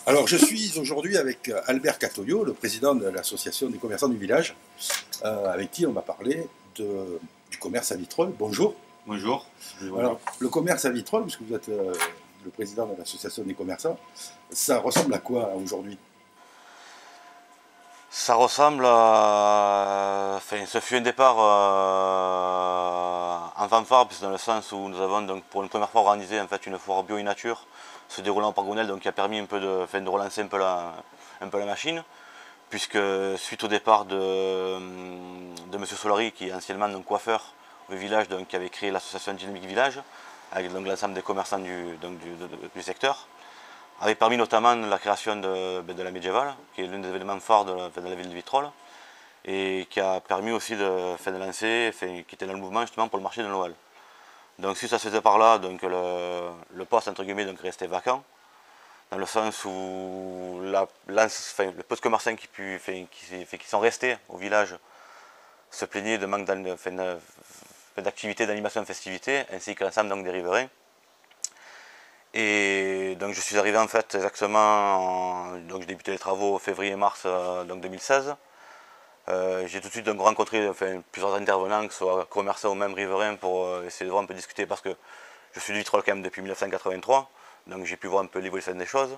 Alors, je suis aujourd'hui avec Albert Catoyot, le président de l'association des commerçants du village, avec qui on va parler du commerce à Vitrolles. Bonjour. Bonjour. Alors, Bonjour. le commerce à Vitrolles, puisque vous êtes le président de l'association des commerçants, ça ressemble à quoi aujourd'hui? Ça ressemble à... Enfin, ce fut un départ en fanfare, dans le sens où nous avons donc, pour une première fois organisé en fait, une foire bio et nature se déroulant au Parc Gonel, donc qui a permis un peu de relancer un peu la machine, puisque suite au départ de M. Solari, qui est anciennement donc, coiffeur au village, donc, qui avait créé l'association Dynamique Village, avec l'ensemble des commerçants du secteur, avait permis notamment la création de la médiévale, qui est l'un des événements forts de la ville de Vitrolles, et qui a permis aussi de lancer, qui était dans le mouvement justement pour le marché de Noël. Donc suite à ce départ-là, le poste entre guillemets donc, restait vacant, dans le sens où le peu de commerçants qui sont restés au village se plaignaient de manque d'activité, d'animation de festivités, ainsi que l'ensemble des riverains. Et donc je suis arrivé en fait exactement, donc j'ai débuté les travaux février-mars 2016. J'ai tout de suite donc, rencontré plusieurs intervenants, que ce soit commerçants ou même riverains, pour essayer de voir un peu discuter, parce que je suis de Vitrolles quand même depuis 1983, donc j'ai pu voir un peu l'évolution des choses.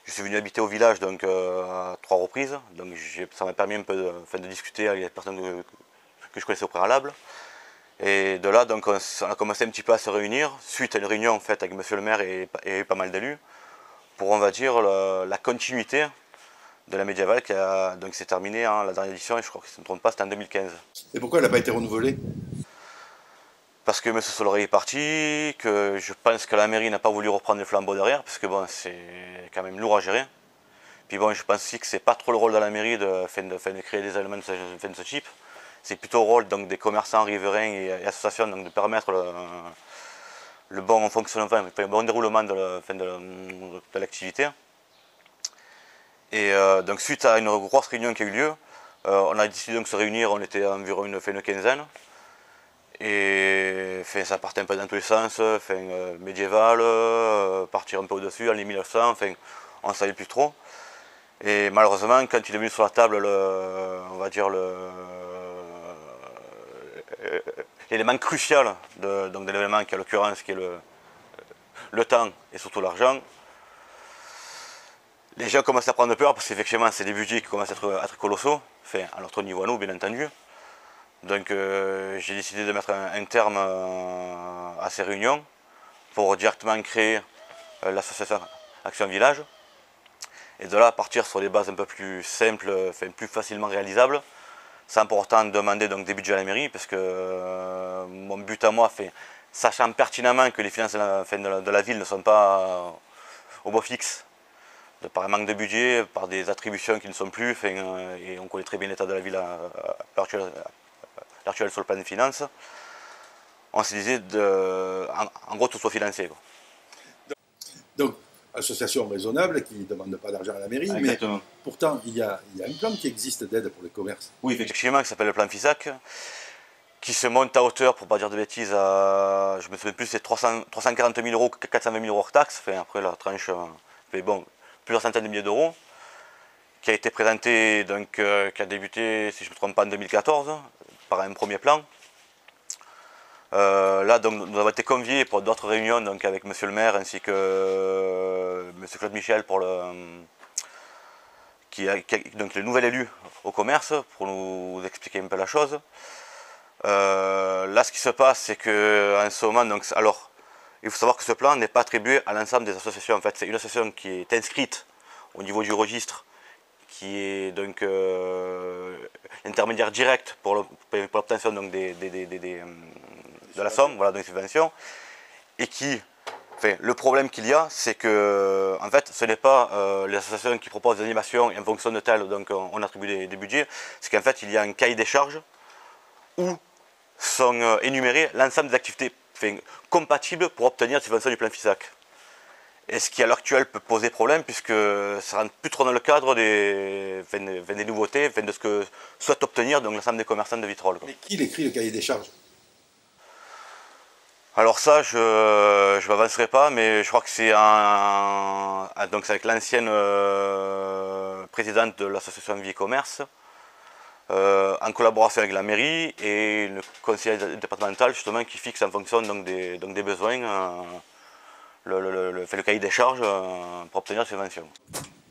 Je suis venu habiter au village donc, à 3 reprises, donc ça m'a permis un peu de discuter avec les personnes que je connaissais au préalable. Et de là, donc, on a commencé un petit peu à se réunir, suite à une réunion en fait, avec monsieur le maire et pas mal d'élus, pour, on va dire, la continuité de la médiévale qui s'est terminée, la dernière édition, et je crois que si je ne me trompe pas, c'était en 2015. Et pourquoi elle n'a pas été renouvelée? Parce que M. Soloré est parti, que je pense que la mairie n'a pas voulu reprendre le flambeau derrière, parce que bon, c'est quand même lourd à gérer. Puis bon, je pense aussi que c'est pas trop le rôle de la mairie de créer des éléments de ce type. C'est plutôt le rôle donc, des commerçants, riverains et associations donc, de permettre le bon fonctionnement, le bon déroulement de l'activité. Et donc suite à une grosse réunion qui a eu lieu, on a décidé de se réunir, on était environ une quinzaine. Et ça partait un peu dans tous les sens, médiéval, partir un peu au-dessus, années 1900, on ne savait plus trop. Et malheureusement, quand il est venu sur la table, on va dire l'élément crucial de l'événement, qui est l'occurrence, qui est le temps et surtout l'argent, les gens commencent à prendre peur parce qu'effectivement, c'est des budgets qui commencent à être colossaux, à notre niveau à nous, bien entendu. Donc j'ai décidé de mettre un terme à ces réunions pour directement créer l'association Action Village. Et de là, partir sur des bases un peu plus simples, plus facilement réalisables, sans pour autant demander donc, des budgets à la mairie, parce que mon but à moi, sachant pertinemment que les finances de la ville ne sont pas au beau fixe, de par un manque de budget, par des attributions qui ne sont plus, et on connaît très bien l'état de la ville à l'actuel sur le plan des finances, on se disait en gros tout soit financé. Quoi. Donc, association raisonnable qui ne demande pas d'argent à la mairie, mais pourtant, il y a un plan qui existe d'aide pour les commerces. Oui, effectivement, qui s'appelle le plan FISAC, qui se monte à hauteur, pour ne pas dire de bêtises, je me souviens plus, c'est 340 000 euros, 420 000 euros hors taxe, après la tranche, bon, plusieurs centaines de milliers d'euros, qui a été présenté, donc, qui a débuté, si je ne me trompe pas, en 2014, par un premier plan. Là, donc, nous avons été conviés pour d'autres réunions donc, avec monsieur le maire ainsi que monsieur Claude Michel, donc, le nouvel élu au commerce, pour nous expliquer un peu la chose. Là, ce qui se passe, c'est qu'en ce moment, donc, alors, il faut savoir que ce plan n'est pas attribué à l'ensemble des associations. En fait, c'est une association qui est inscrite au niveau du registre, qui est donc l'intermédiaire direct pour l'obtention de la somme, voilà, donc subvention, et qui, le problème qu'il y a, c'est que, en fait, ce n'est pas les associations qui proposent des animations et en fonction de telles, donc on attribue des budgets, c'est qu'en fait, il y a un cahier des charges où sont énumérées l'ensemble des activités compatibles pour obtenir des subventions du plan FISAC. Et ce qui à l'heure actuelle peut poser problème, puisque ça ne rentre plus trop dans le cadre des nouveautés, de ce que souhaite obtenir l'ensemble des commerçants de Vitrolles. Mais qui écrit le cahier des charges? Alors ça, je ne m'avancerai pas, mais je crois que c'est donc c'est avec l'ancienne présidente de l'association Vie et Commerce, en collaboration avec la mairie et le conseil départemental justement qui fixe en fonction donc des besoins le cahier des charges pour obtenir la subvention.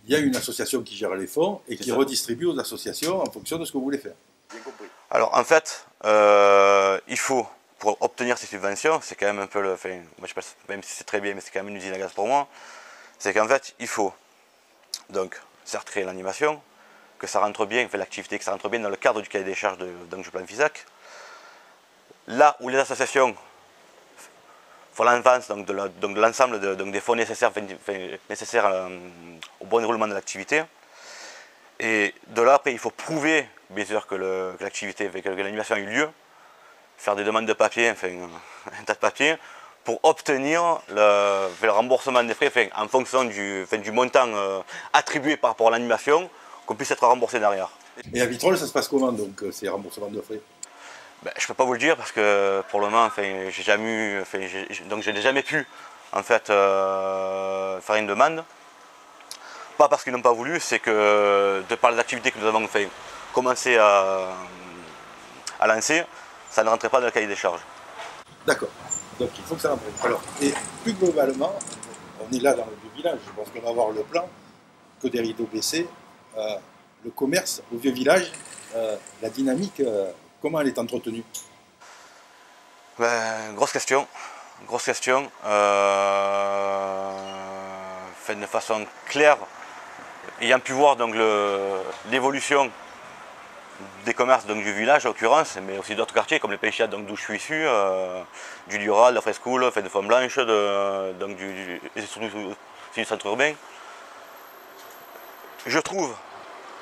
Il y a une association qui gère les fonds et qui redistribue aux associations en fonction de ce que vous voulez faire. Bien compris. Alors en fait, il faut, pour obtenir ces subventions, c'est quand même un peu le... Enfin, moi je pense, même si c'est très bien, mais c'est quand même une usine à gaz pour moi, c'est qu'en fait, il faut donc certes créer l'animation, que ça rentre bien, fait l'activité, que ça rentre bien dans le cadre du cahier des charges du plan FISAC. Là où les associations font l'avance de l'ensemble des fonds nécessaires, au bon déroulement de l'activité. Et de là, après, il faut prouver, bien sûr, que l'activité, que l'animation a eu lieu, faire des demandes de papier, enfin, un tas de papiers, pour obtenir le remboursement des frais en fonction du montant attribué par rapport à l'animation, qu'on puisse être remboursé derrière. Et à Vitrolles, ça se passe comment, donc, ces remboursements de frais? Ben, je ne peux pas vous le dire parce que pour le moment, j'ai jamais pu en fait, faire une demande. Pas parce qu'ils n'ont pas voulu, c'est que de par les activités que nous avons commencé à lancer, ça ne rentrait pas dans le cahier des charges. D'accord. Donc il faut que ça rentre. Alors, et plus globalement, on est là dans le vieux village, je pense qu'on va voir le plan, que des rideaux baissés, le commerce au vieux village, la dynamique, comment elle est entretenue? Ben, grosse question. Grosse question. De façon claire, ayant pu voir l'évolution des commerces du village en l'occurrence, mais aussi d'autres quartiers comme les Pêchiades d'où je suis issu, du Lioral, de la Frescoule, de Font-Blanche, surtout du centre urbain. Je trouve,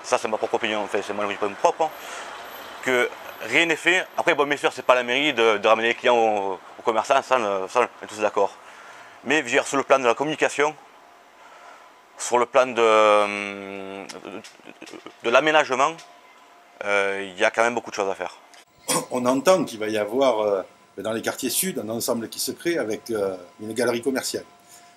ça c'est ma propre opinion, c'est mon opinion propre, que rien n'est fait. Après, bon, bien sûr, c'est pas la mairie de ramener les clients aux commerçants, ça on est tous d'accord. Mais je veux dire, sur le plan de la communication, sur le plan de l'aménagement, il y a quand même beaucoup de choses à faire. On entend qu'il va y avoir dans les quartiers sud un ensemble qui se crée avec une galerie commerciale.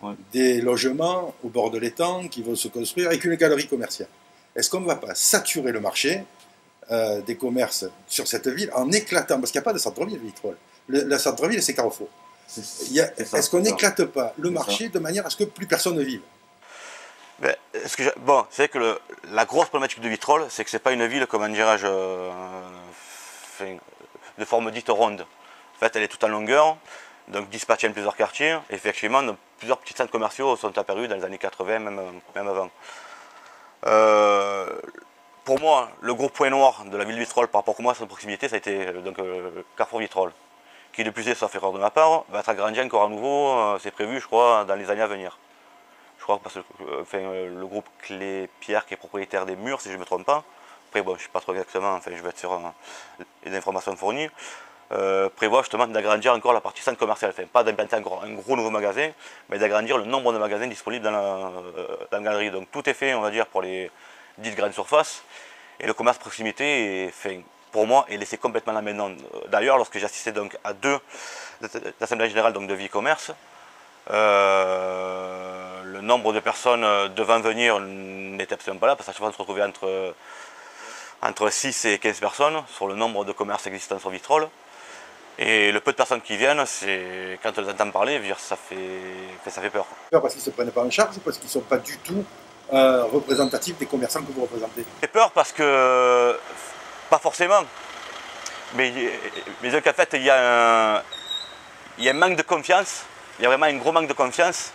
Ouais. Des logements au bord de l'étang qui vont se construire avec une galerie commerciale. Est-ce qu'on ne va pas saturer le marché des commerces sur cette ville en éclatant, parce qu'il n'y a pas de centre-ville, Vitrolles. Le centre-ville, c'est Carrefour. Est-ce qu'on n'éclate pas le marché de manière à ce que plus personne ne vive? Ben, bon, c'est vrai que la grosse problématique de Vitrolles, c'est que ce n'est pas une ville, comment dirais-je, de forme dite ronde. En fait, elle est toute en longueur, donc dispatchée en plusieurs quartiers. Et effectivement, plusieurs petits centres commerciaux sont apparus dans les années 80, même avant. Pour moi, le gros point noir de la ville de Vitrolles par rapport à moi, sa proximité, ça a été Carrefour Vitrolles, qui de plus est, sauf erreur de ma part, va être agrandi encore à nouveau, c'est prévu, je crois, dans les années à venir. Je crois parce que le groupe Clé-Pierre, qui est propriétaire des murs, si je ne me trompe pas, après bon, je ne sais pas trop exactement, je vais être sur les informations fournies, prévoit justement d'agrandir encore la partie centre commercial, pas d'implanter un gros nouveau magasin, mais d'agrandir le nombre de magasins disponibles dans la galerie. Donc tout est fait, on va dire, pour les dites grandes surfaces, et le commerce proximité est fait, pour moi, est laissé complètement là maintenant. D'ailleurs, lorsque j'assistais donc à deux assemblées générales de Vie et Commerce, le nombre de personnes devant venir n'était absolument pas là, parce qu'à chaque fois on se retrouvait entre 6 et 15 personnes sur le nombre de commerces existants sur Vitrolles. Et le peu de personnes qui viennent, quand on les entend parler, ça fait peur. Parce qu'ils ne se prennent pas en charge ou parce qu'ils ne sont pas du tout représentatifs des commerçants que vous représentez? J'ai peur parce que, pas forcément, mais donc en fait il y a un manque de confiance. Il y a vraiment un gros manque de confiance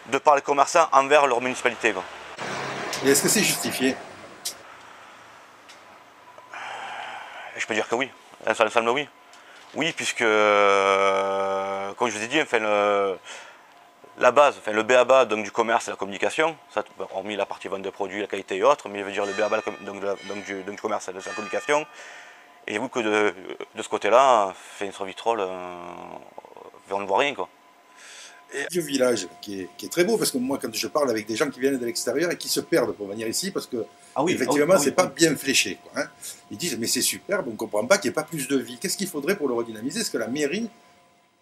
de par les commerçants envers leur municipalité. Quoi. Et est-ce que c'est justifié? Je peux dire que oui. Ça me semble oui. Oui, puisque, comme je vous ai dit, la base, le b.a.-ba du commerce, c'est la communication, ça, hormis la partie vente de produits, la qualité et autres, mais je veux dire le b.a.-ba du commerce, c'est la communication. Et j'avoue que de ce côté-là, sur Vitrolles, on ne voit rien. Quoi. Et un vieux village qui est très beau, parce que moi, quand je parle avec des gens qui viennent de l'extérieur et qui se perdent pour venir ici, parce que effectivement, c'est pas bien fléché. Quoi, hein. Ils disent, mais c'est superbe, on ne comprend pas qu'il n'y ait pas plus de vie. Qu'est-ce qu'il faudrait pour le redynamiser? Est-ce que la mairie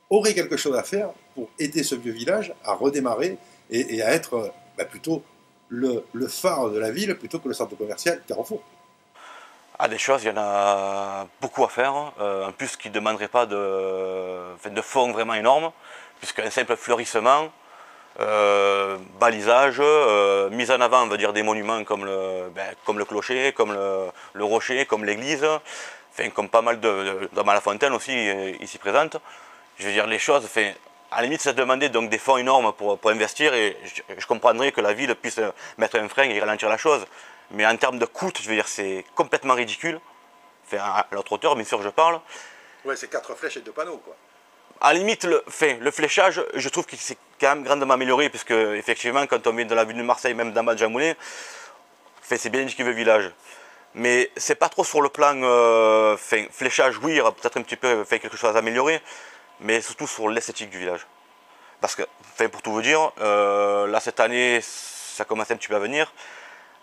aurait quelque chose à faire pour aider ce vieux village à redémarrer et à être plutôt le phare de la ville plutôt que le centre commercial Carrefour. Ah, des choses, il y en a beaucoup à faire, en plus qui ne demanderaient pas de fonds vraiment énormes, puisqu'un simple fleurissement, balisage, mise en avant, on va dire, des monuments comme le clocher, comme le rocher, comme l'église, enfin, comme pas mal dans la fontaine aussi, ici présente. Je veux dire, les choses, enfin, à la limite, ça demandait donc des fonds énormes pour investir, et je comprendrais que la ville puisse mettre un frein et ralentir la chose. Mais en termes de coût, je veux dire, c'est complètement ridicule. Enfin, à l'autre hauteur, bien sûr, je parle. Ouais, c'est 4 flèches et 2 panneaux, quoi. À la limite, le fléchage, je trouve que c'est quand même grandement amélioré, puisque effectivement, quand on vient de la ville de Marseille, même d'en bas de Jean Moulin, c'est bien indiqué le village. Mais c'est pas trop sur le plan fléchage, oui, il y aura peut-être un petit peu quelque chose à améliorer, mais surtout sur l'esthétique du village. Parce que, pour tout vous dire, là cette année, ça commence un petit peu à venir.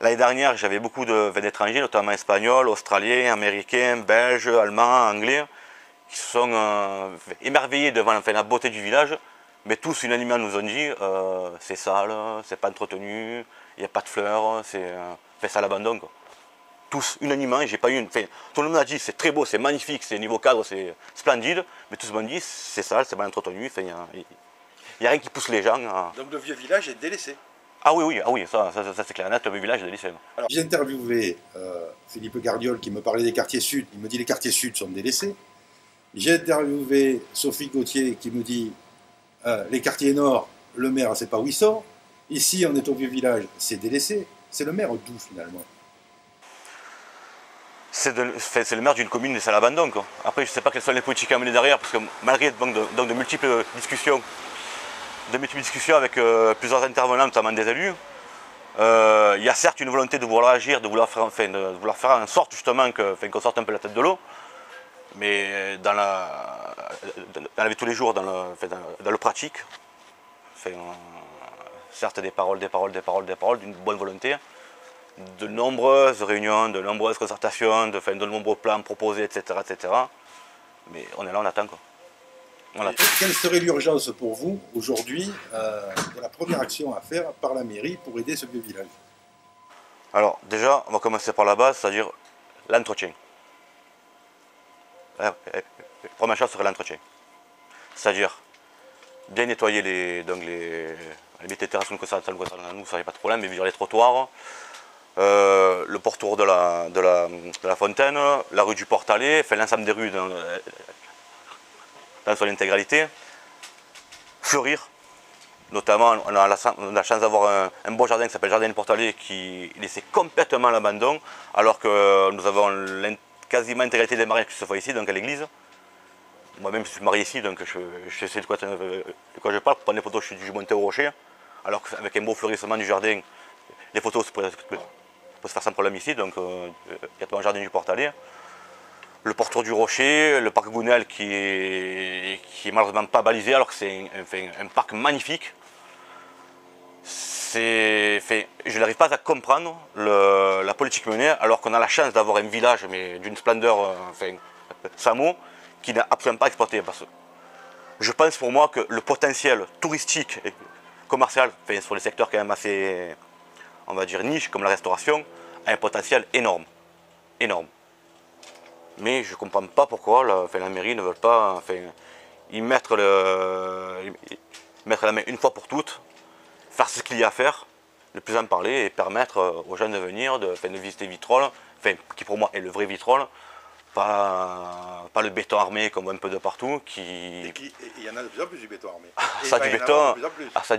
L'année dernière, j'avais beaucoup d'étrangers, notamment espagnols, australiens, américains, belges, allemands, anglais, qui se sont émerveillés devant la beauté du village, mais tous unanimement nous ont dit c'est sale, c'est pas entretenu, il n'y a pas de fleurs, c'est ça à l'abandon. Tous unanimement, j'ai pas eu tout le monde a dit c'est très beau, c'est magnifique, c'est niveau cadre, c'est splendide, mais tous m'ont dit c'est sale, c'est mal entretenu, il n'y a rien qui pousse les gens. Donc le vieux village est délaissé. Ah oui, ça c'est clair, net, le village est délaissé. Alors, j'ai interviewé Philippe Gardiol qui me parlait des quartiers sud. Il me dit les quartiers sud sont délaissés. J'ai interviewé Sophie Gauthier qui me dit les quartiers nord, le maire ne sait pas où il sort. Ici, on est au vieux village, c'est délaissé. C'est le maire d'où finalement? C'est le maire d'une commune laissée à l'abandon. Après, je ne sais pas quelles sont les politiques à mener derrière, parce que malgré de multiples discussions, avec plusieurs intervenants, notamment des élus, il y a certes une volonté de vouloir agir, de vouloir faire en sorte justement qu'on sorte un peu la tête de l'eau, mais dans la vie de tous les jours, dans le pratique, certes des paroles, d'une bonne volonté, de nombreuses réunions, de nombreuses concertations, de nombreux plans proposés, etc., mais on est là, on attend quoi. Quelle serait l'urgence pour vous, aujourd'hui, de la première action à faire par la mairie pour aider ce vieux village? Alors, déjà, on va commencer par la base, c'est-à-dire l'entretien. La première chose serait l'entretien. C'est-à-dire bien nettoyer les terrasses nous concernant nous, ça n'y a pas de problème, mais virer les trottoirs, le pourtour de la fontaine, la rue du Port-Allée, l'ensemble des rues dans son intégralité, fleurir. Notamment, on a la chance d'avoir un beau jardin qui s'appelle Jardin du Port-Allée qui est laissé complètement à l'abandon, alors que nous avons quasiment l'intégralité des mariages qui se font ici, donc à l'église. Moi-même, je suis marié ici, donc je sais de quoi je parle. Pour prendre des photos, je suis monté au rocher, alors qu'avec un beau fleurissement du jardin, les photos peuvent se faire sans problème ici, donc il y a tout un jardin du Port-Allée. Le pourtour du rocher, le parc Gounel qui est malheureusement pas balisé, alors que c'est un parc magnifique. Je n'arrive pas à comprendre la politique menée, alors qu'on a la chance d'avoir un village, mais d'une splendeur, sans mots, qui n'a absolument pas exploité. Parce que je pense pour moi que le potentiel touristique et commercial, sur les secteurs quand même assez, on va dire, niche, comme la restauration, a un potentiel énorme. Énorme. Mais je ne comprends pas pourquoi la mairie ne veut pas y mettre la main une fois pour toutes, faire ce qu'il y a à faire, ne plus en parler et permettre aux gens de venir, de visiter Vitrolles, qui pour moi est le vrai Vitrolles, pas le béton armé comme un peu de partout. Il y en a de plus en plus du béton armé. Ça,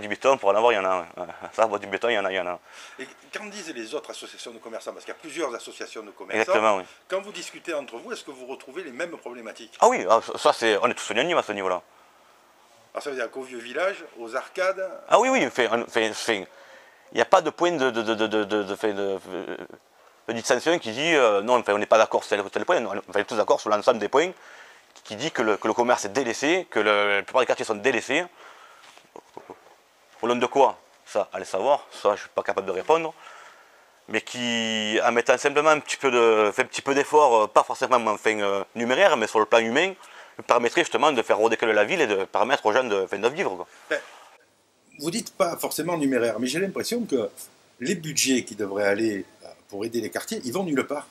du béton, pour en avoir, il y en a. Ça, du béton, il y en a. Et qu'en disent les autres associations de commerçants? Parce qu'il y a plusieurs associations de commerçants. Exactement, oui. Quand vous discutez entre vous, est-ce que vous retrouvez les mêmes problématiques? Ah oui, on est tous unanimes à ce niveau-là. Alors ça veut dire qu'au vieux village, aux arcades... Ah oui, il n'y a pas de point de distinction qui dit non, on n'est pas d'accord sur tel point, on est tous d'accord sur l'ensemble des points, qui dit que le commerce est délaissé, que la plupart des quartiers sont délaissés. Au nom de quoi? Ça, allez savoir, ça je ne suis pas capable de répondre, mais qui, en mettant simplement un petit peu d'effort, pas forcément numéraire, mais sur le plan humain, permettrait justement de faire redécoller la ville et de permettre aux gens de vivre, quoi. Ben, vous dites pas forcément numéraire, mais j'ai l'impression que les budgets qui devraient aller pour aider les quartiers, ils vont nulle part.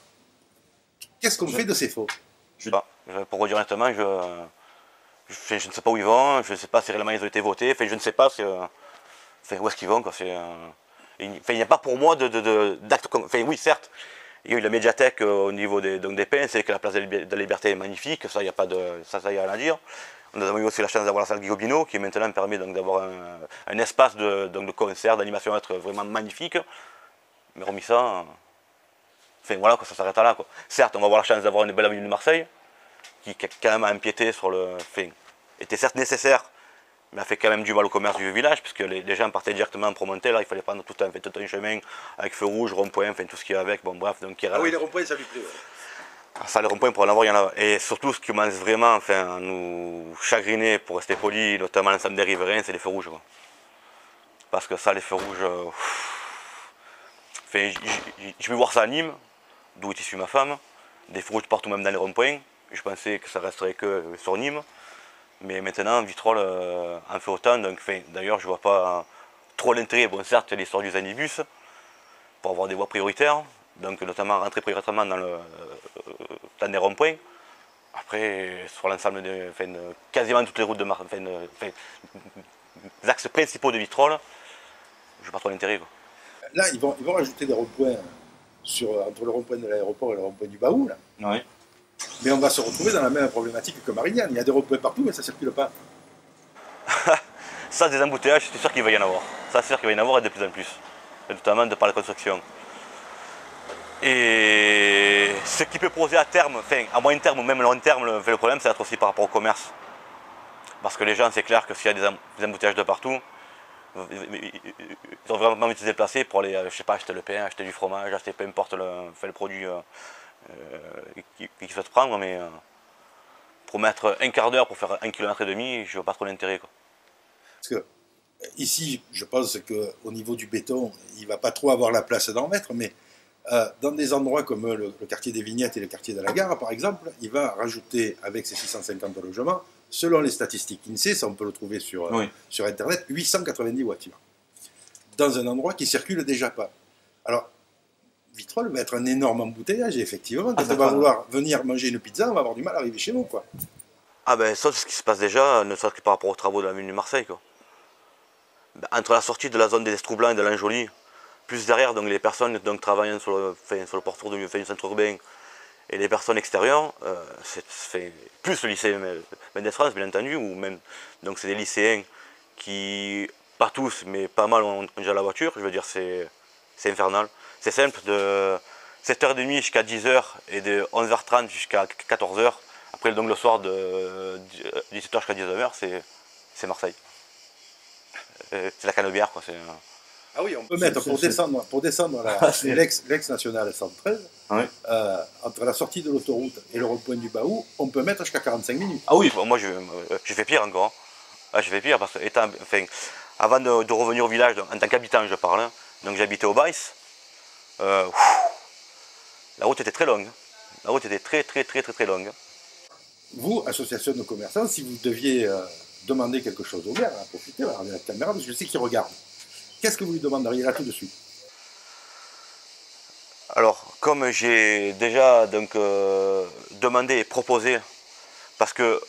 Qu'est-ce qu'on fait de ces fonds? Je sais pas. Pour vous dire honnêtement, je ne sais pas où ils vont, je ne sais pas si réellement ils ont été votés, enfin, je ne sais pas où est-ce qu'ils vont, quoi. Il n'y a pas pour moi d'acte comme. Enfin, oui, certes, il y a eu la médiathèque au niveau des Pins, c'est que la place de la Liberté est magnifique, ça, il n'y a pas de. Ça, il y a rien à dire. Nous avons eu aussi la chance d'avoir la salle Guy Gobineau, qui maintenant permet d'avoir un espace de concert, d'animation être vraiment magnifique. Mais remis ça. Enfin voilà, ça s'arrête là, quoi. Certes, on va avoir la chance d'avoir une belle avenue de Marseille, qui quand même a empiété sur le. Enfin, était certes nécessaire, mais a fait quand même du mal au commerce du village, puisque les gens partaient directement en promonté, là il fallait prendre tout un chemin avec feu rouge, rond-point, enfin tout ce qu'il y a avec, bon bref. Donc, ah oui, les ronds-points, ça lui plaît. Ouais. Ça, les ronds-points, pour en avoir, il y en a. Et surtout, ce qui commence vraiment à nous chagriner, pour rester poli, notamment l'ensemble des riverains, c'est les feux rouges, quoi. Parce que ça, les feux rouges. Enfin, je vais voir ça à Nîmes, d'où est issue ma femme, des feux rouges partout, même dans les ronds-points. Je pensais que ça resterait que sur Nîmes. Mais maintenant, Vitrolles en fait autant. Donc, d'ailleurs, je ne vois pas trop l'intérêt. Bon, certes, il y a l'histoire du Zanibus, pour avoir des voies prioritaires, donc notamment rentrer prioritairement dans les ronds-points. Après, sur l'ensemble quasiment toutes les routes de Marseille, les axes principaux de Vitrolles, je n'ai pas trop l'intérêt. Là, ils vont rajouter des ronds-points entre le rond-point de l'aéroport et le rond-point du Baou, là. Oui. Mais on va se retrouver dans la même problématique que Marignane. Il y a des ronds-points partout, mais ça ne circule pas. Ça, des embouteillages, c'est sûr qu'il va y en avoir. Ça, c'est sûr qu'il va y en avoir et de plus en plus. Et notamment de par la construction. Et ce qui peut poser à terme, enfin à moyen terme ou même long terme, le problème, c'est aussi par rapport au commerce. Parce que les gens, c'est clair que s'il y a des embouteillages de partout, ils ont vraiment envie de se déplacer pour aller, je sais pas, acheter le pain, acheter du fromage, acheter peu importe le produit qu'ils souhaitent prendre, mais pour mettre un quart d'heure pour faire 1,5 km, je vois pas trop l'intérêt, quoi. Parce que ici, je pense qu'au niveau du béton, il ne va pas trop avoir la place d'en mettre, mais dans des endroits comme le quartier des Vignettes et le quartier de la Gare, par exemple, il va rajouter, avec ses 650 logements, selon les statistiques INSEE, ça on peut le trouver sur Internet, 890 voitures. Dans un endroit qui ne circule déjà pas. Alors, Vitrolles va être un énorme embouteillage, et effectivement, quand on va vouloir venir manger une pizza, on va avoir du mal à arriver chez nous, quoi. Ah ben ça, c'est ce qui se passe déjà, ne serait-ce que par rapport aux travaux de l'avenue de Marseille, quoi. Entre la sortie de la zone des Estroublans et de l'Anjoli, plus derrière, donc les personnes donc, travaillant sur le portour du centre urbain et les personnes extérieures, plus le lycée Mendès France, bien entendu, ou même, donc c'est des lycéens qui, pas tous, mais pas mal ont déjà la voiture, je veux dire, c'est infernal. C'est simple, de 7h30 jusqu'à 10h et de 11h30 jusqu'à 14h, après donc le soir de 17h jusqu'à 19h, c'est Marseille. C'est la Canebière, quoi. Ah oui, on peut mettre, pour descendre l'ex-nationale 113, entre la sortie de l'autoroute et le rond-point du Baou, on peut mettre jusqu'à 45 minutes. Ah oui, moi je fais pire encore. Ah, je fais pire parce que, avant de revenir au village, en tant qu'habitant je parle, donc j'habitais au Baïs, la route était très longue. La route était très longue. Vous, association de commerçants, si vous deviez demander quelque chose au maire, profitez, regardez la caméra, parce que je sais qu'il regarde. Qu'est-ce que vous lui demanderiez là tout de suite? Alors, comme j'ai déjà donc, demandé et proposé, parce que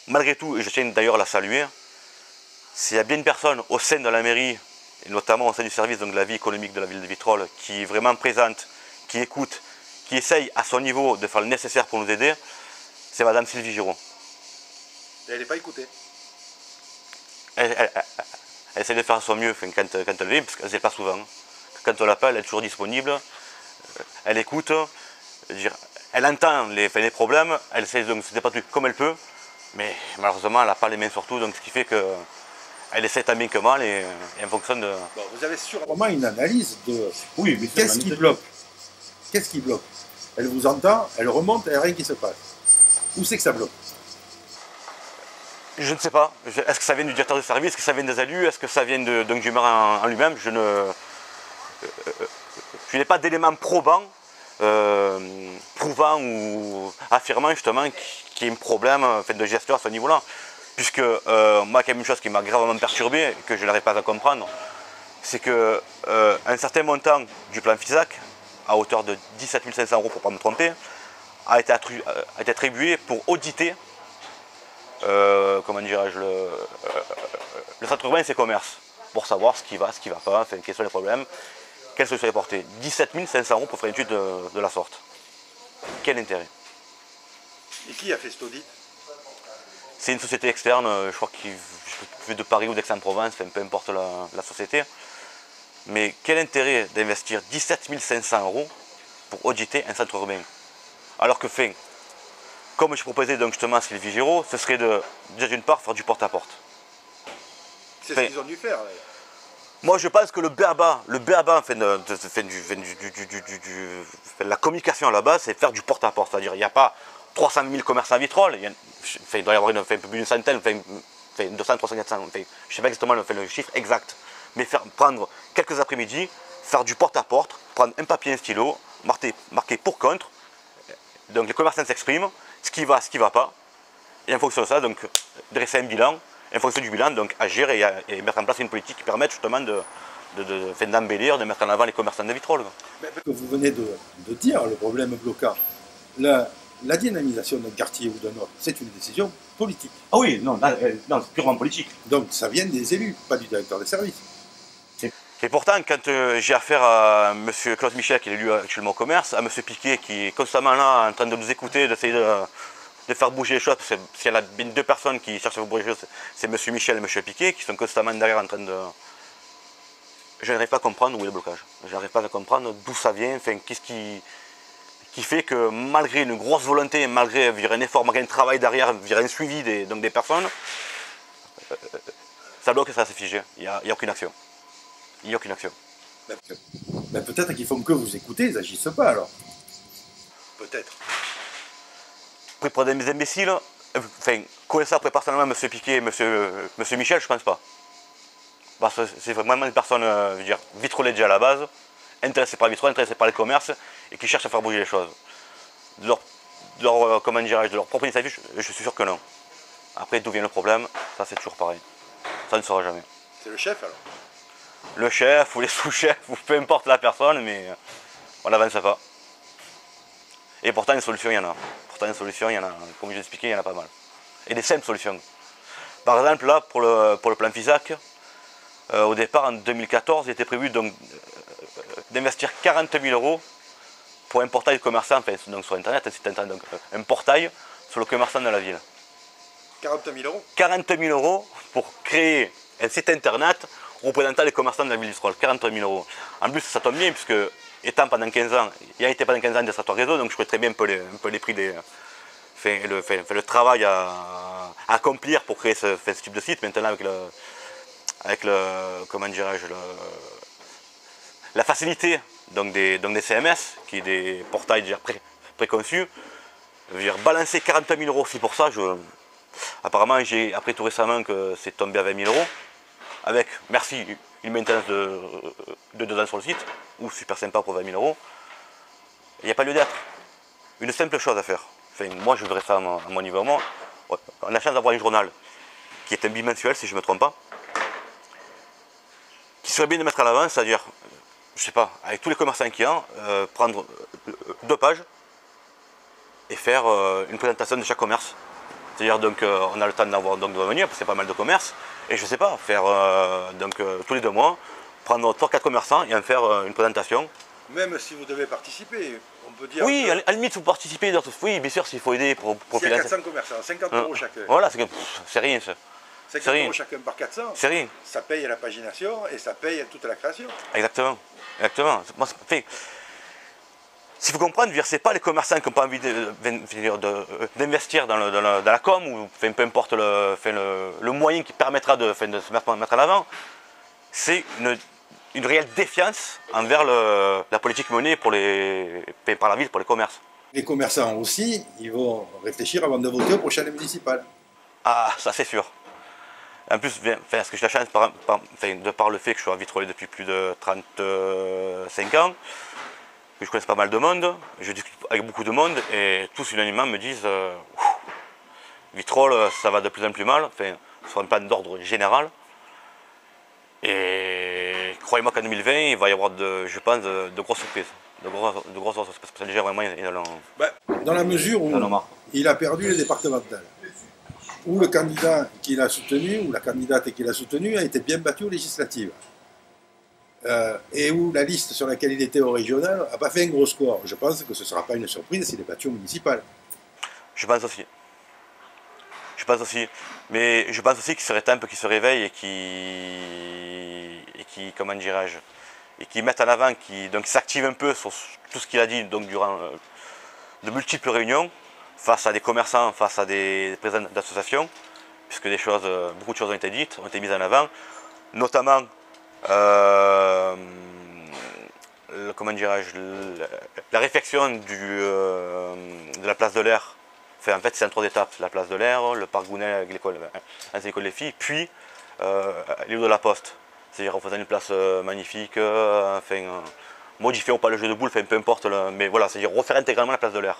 malgré tout, et je tiens d'ailleurs à la saluer, s'il y a bien une personne au sein de la mairie, et notamment au sein du service donc, de la vie économique de la ville de Vitrolles, qui est vraiment présente, qui écoute, qui essaye à son niveau de faire le nécessaire pour nous aider, c'est Madame Sylvie Giraud. Et elle n'est pas écoutée. Elle essaie de faire son mieux quand elle vient, parce qu'elle ne sait pas souvent. Quand on l'appelle, elle est toujours disponible, elle écoute, elle entend les problèmes, elle essaie de se dépatouiller comme elle peut, mais malheureusement elle n'a pas les mains sur tout, donc ce qui fait qu'elle essaie tant bien que mal et en fonction de... Bon, vous avez sûrement une analyse de qu'est-ce qui bloque. Qu'est-ce qui bloque? Elle vous entend, elle remonte et il n'y a rien qui se passe. Où c'est que ça bloque? Je ne sais pas. Est-ce que ça vient du directeur de service? Est-ce que ça vient des élus? Est-ce que ça vient du maire en lui-même? Je n'ai pas d'éléments probants prouvant ou affirmant justement qu'il y a un problème de gestion à ce niveau-là. Puisque moi, quand même, une chose qui m'a gravement perturbé, et que je n'arrive pas à comprendre, c'est qu'un certain montant du plan FISAC, à hauteur de 17 500 € pour ne pas me tromper, a été attribué pour auditer comment dirais-je, le centre urbain et ses commerces, pour savoir ce qui va pas, enfin, quels sont les problèmes, quelles solutions les portées. 17 500 € pour faire une étude de la sorte. Quel intérêt? Et qui a fait cet audit? C'est une société externe, je crois qu'il fait de Paris ou d'Aix-en-Provence, enfin, peu importe la société. Mais quel intérêt d'investir 17 500 € pour auditer un centre urbain? Alors que, comme je proposais donc justement à Sylvie Giraud, ce serait déjà d'une part faire du porte-à-de C'est ce qu'ils ont dû faire. Moi je pense que le béaba la communication à la base, c'est faire du porte-à-porte. C'est-à-dire il n'y a pas 300 000 commerçants à Vitrolles, il doit y avoir un peu plus d'une centaine, 200, 300, 400, je ne sais pas exactement le chiffre exact. Mais prendre quelques après-midi, faire du porte-à-porte, prendre un papier et un stylo, marquer pour contre, donc les commerçants s'expriment, ce qui va pas, et en fonction de ça, donc dresser un bilan, et en fonction du bilan, donc agir et mettre en place une politique qui permette justement d'embellir, de mettre en avant les commerçants de Vitrolles. Mais que vous venez de dire, le problème bloquant, la dynamisation d'un quartier ou d'un autre, c'est une décision politique. Ah oui, non, c'est purement politique. Donc ça vient des élus, pas du directeur des services. Et pourtant, quand j'ai affaire à M. Claude Michel, qui est élu actuellement au commerce, à M. Piquet, qui est constamment là, en train de nous écouter, d'essayer de faire bouger les choses, parce que s'il y a bien deux personnes qui cherchent à faire bouger les choses, c'est M. Michel et M. Piquet, qui sont constamment derrière en train de... Je n'arrive pas à comprendre où est le blocage. Je n'arrive pas à comprendre d'où ça vient, enfin, qu'est-ce qui fait que malgré une grosse volonté, malgré un effort, malgré un travail derrière, un suivi des personnes, ça bloque et ça s'est figé. Il n'y a aucune action. Il n'y a aucune action. Ben, peut-être qu'ils font que vous écouter, ils n'agissent pas alors. Peut-être. Pris pour des imbéciles, enfin, connaissant après personnellement M. Piquet et M. Michel, je ne pense pas. Parce que c'est vraiment une personne, je veux dire, vitrolée déjà à la base, intéressée par le vitrol, intéressée par les commerces, et qui cherche à faire bouger les choses. De leur propre initiative, je suis sûr que non. Après, d'où vient le problème, ça c'est toujours pareil. Ça ne sera jamais. C'est le chef alors? Le chef ou les sous-chefs, ou peu importe la personne, mais on n'avance pas. Et pourtant, une solution, il y en a. Pourtant, une solution, il y en a, comme je l'ai expliqué, il y en a pas mal. Et des simples solutions. Par exemple, là, pour le plan FISAC, au départ, en 2014, il était prévu d'investir 40 000 € pour un portail commerçant, enfin, donc sur Internet, un site Internet, donc un portail sur le commerçant de la ville. 40 000 €? 40 000 € pour créer un site Internet représentant les commerçants de la ville d'Vitrolles. 40 000 €. En plus, ça tombe bien, puisque étant pendant 15 ans, ayant été pendant 15 ans administrateur réseau, donc je connais très bien un peu les prix le travail à accomplir pour créer ce type de site. Maintenant, avec comment dirais-je, la facilité donc des CMS, qui est des portails déjà préconçus, je veux dire, balancer 40 000 € aussi pour ça, apparemment j'ai appris tout récemment que c'est tombé à 20 000 €, avec, merci, une maintenance de 2 ans sur le site, ou super sympa pour 20 000 €, il n'y a pas lieu d'être. Une simple chose à faire. Enfin, moi je voudrais ça à mon niveau. Moi, on a la chance d'avoir un journal qui est un bimensuel, si je ne me trompe pas, qui serait bien de mettre à l'avant, c'est-à-dire, je sais pas, avec tous les commerçants qu'il y a, prendre 2 pages et faire une présentation de chaque commerce. C'est-à-dire, donc, on a le temps d'avoir de revenir, parce que c'est pas mal de commerces, et je sais pas, faire tous les 2 mois, prendre 3-4 commerçants et en faire une présentation. Même si vous devez participer, on peut dire. Oui, à la limite, vous participez, oui, bien sûr, s'il faut aider pour s'il y a 400 commerçants, 50 € chacun. Voilà, c'est rien ça. 50 € chacun par 400, c'est rien. Ça paye la pagination et ça paye toute la création. Exactement. Exactement. S'il faut comprendre, ce n'est pas les commerçants qui n'ont pas envie d'investir dans la com, ou peu importe le moyen qui permettra de se mettre en avant, c'est une réelle défiance envers la politique menée par la ville pour les commerces. Les commerçants aussi, ils vont réfléchir avant de voter aux prochaines municipales. Ah, ça c'est sûr. En plus, est-ce que j'ai la chance, de par le fait que je suis à Vitrolles depuis plus de 35 ans, que je connais pas mal de monde, je discute avec beaucoup de monde et tous unanimement me disent Vitrolles, ça va de plus en plus mal, enfin, sur un plan d'ordre général. Et croyez-moi qu'en 2020, il va y avoir, je pense, de grosses surprises. De grosses surprises, parce que déjà, vraiment, dans la mesure où il a perdu les départementales, où le candidat qu'il a soutenu, ou la candidate qu'il a soutenue, a été bien battue aux législatives. Et où la liste sur laquelle il était au régional n'a pas fait un gros score. Je pense que ce ne sera pas une surprise s'il est battu au municipal. Je pense aussi. Je pense aussi. Mais je pense aussi qu'il serait temps qu'il se réveille et qui comment dirais-je, et qui mette en avant, donc s'active un peu sur tout ce qu'il a dit donc, durant de multiples réunions, face à des commerçants, face à des présidents d'associations, puisque beaucoup de choses ont été dites, ont été mises en avant, notamment comment dirais-je, la réfection de la place de l'Air. Enfin, en fait, c'est en 3 étapes, la place de l'Air, le parc Gounel avec l'école des filles, puis l'île de la Poste. C'est-à-dire en faisant une place magnifique, modifier ou pas le jeu de boules, peu importe, mais voilà, c'est-à-dire refaire intégralement la place de l'Air.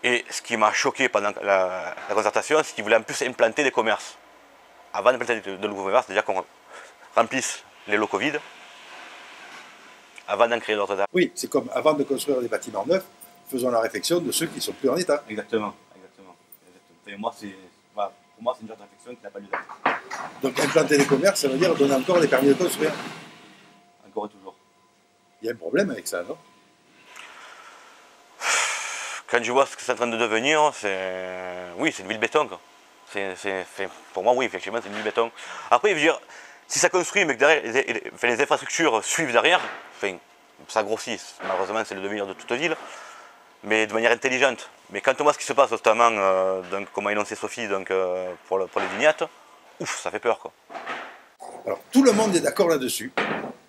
Et ce qui m'a choqué pendant la concertation, c'est qu'ils voulaient en plus implanter des commerces. Avant d'implanter de nouveaux commerces, c'est-à-dire qu'on remplisse les locaux vides, avant d'en créer d'autres. Oui, c'est comme avant de construire des bâtiments neufs, faisons la réflexion de ceux qui ne sont plus en état. Exactement. Et moi, pour moi, c'est une genre de réflexion qui n'a pas lieu d'être. Donc implanter des commerces, ça veut dire donner encore des permis de construire. Encore et toujours. Il y a un problème avec ça, non? Quand je vois ce que c'est en train de devenir, oui, c'est une ville béton. Quoi. Pour moi, oui, effectivement, c'est une ville béton. Après, je veux dire, si ça construit, mais que derrière, les infrastructures suivent derrière, ça grossit. Malheureusement, c'est le devenir de toute ville, mais de manière intelligente. Mais quand on voit ce qui se passe, notamment, comme a énoncé Sophie, pour les vignettes, ouf, ça fait peur. Quoi. Alors, tout le monde est d'accord là-dessus,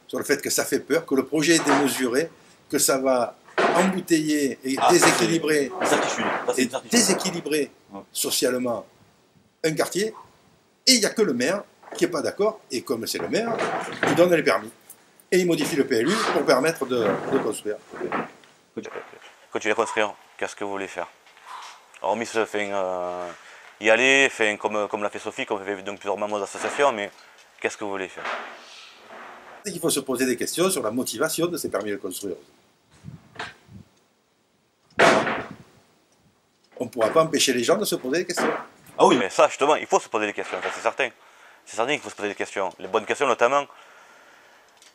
sur le fait que ça fait peur, que le projet est démesuré, que ça va embouteiller et déséquilibrer socialement un quartier, et il n'y a que le maire qui n'est pas d'accord, et comme c'est le maire, il donne les permis. Et il modifie le PLU pour permettre de construire. Continuer à construire, qu'est-ce que vous voulez faire? Hormis y aller, comme l'a fait Sophie, comme fait donc plusieurs membres d'association, mais qu'est-ce que vous voulez faire? Il faut se poser des questions sur la motivation de ces permis de construire. On ne pourra pas empêcher les gens de se poser des questions. Ah oui, mais ça, justement, il faut se poser des questions, c'est certain. C'est certain qu'il faut se poser des questions, les bonnes questions notamment.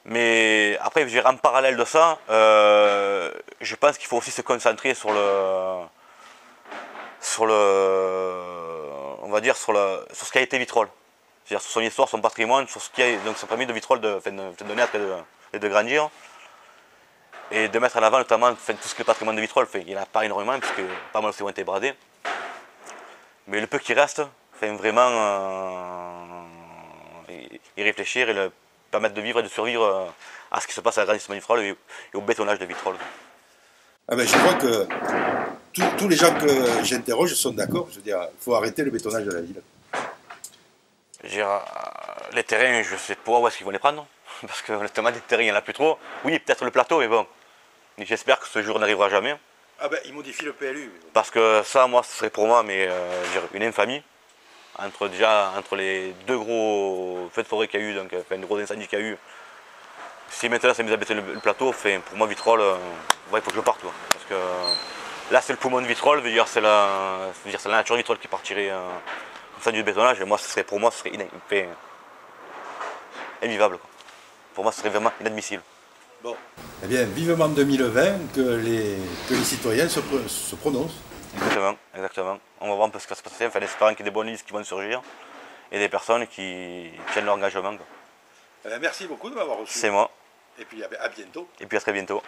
Mais après, je dirais, en parallèle de ça, je pense qu'il faut aussi se concentrer sur on va dire, sur ce qu'a été Vitrolles. C'est-à-dire sur son histoire, son patrimoine, sur ce qui a donc ça permis de Vitrolles de naître et de grandir. Et de mettre en avant notamment tout ce qui est le patrimoine de Vitrolles. Il n'y en a pas énormément, puisque pas mal aussi ont été bradés. Mais le peu qui reste, vraiment y réfléchir et permettre de vivre et de survivre à ce qui se passe à l'agrandissement de Vitrolles et au bétonnage de Vitrolles. Ah ben, je crois que tous les gens que j'interroge sont d'accord. Je veux dire, il faut arrêter le bétonnage de la ville. Les terrains, je ne sais pas où est-ce qu'ils vont les prendre. Parce que honnêtement, des terrains, il n'y en a plus trop. Oui, peut-être le plateau, mais bon. J'espère que ce jour n'arrivera jamais. Ah ben, il modifie le PLU. Parce que ça, moi, ce serait pour moi une infamie. Entre les 2 gros feux de forêt qu'il y a eu, donc les gros incendies qu'il y a eu. Si maintenant ça mise à baisser le plateau, pour moi Vitrolles, il faut que je parte. Quoi. Parce que là c'est le poumon de Vitrolles, c'est la nature de Vitrolles qui partirait comme ça du bétonnage. Et moi, pour moi, ce serait invivable. Quoi. Pour moi, ce serait vraiment inadmissible. Bon. Eh bien, vivement 2020 que les citoyens se prononcent. Exactement. On va voir un peu ce qui va se passer, espérant qu'il y ait des bonnes listes qui vont surgir et des personnes qui tiennent leur engagement. Merci beaucoup de m'avoir reçu. C'est moi. Et puis à bientôt. Et puis à très bientôt.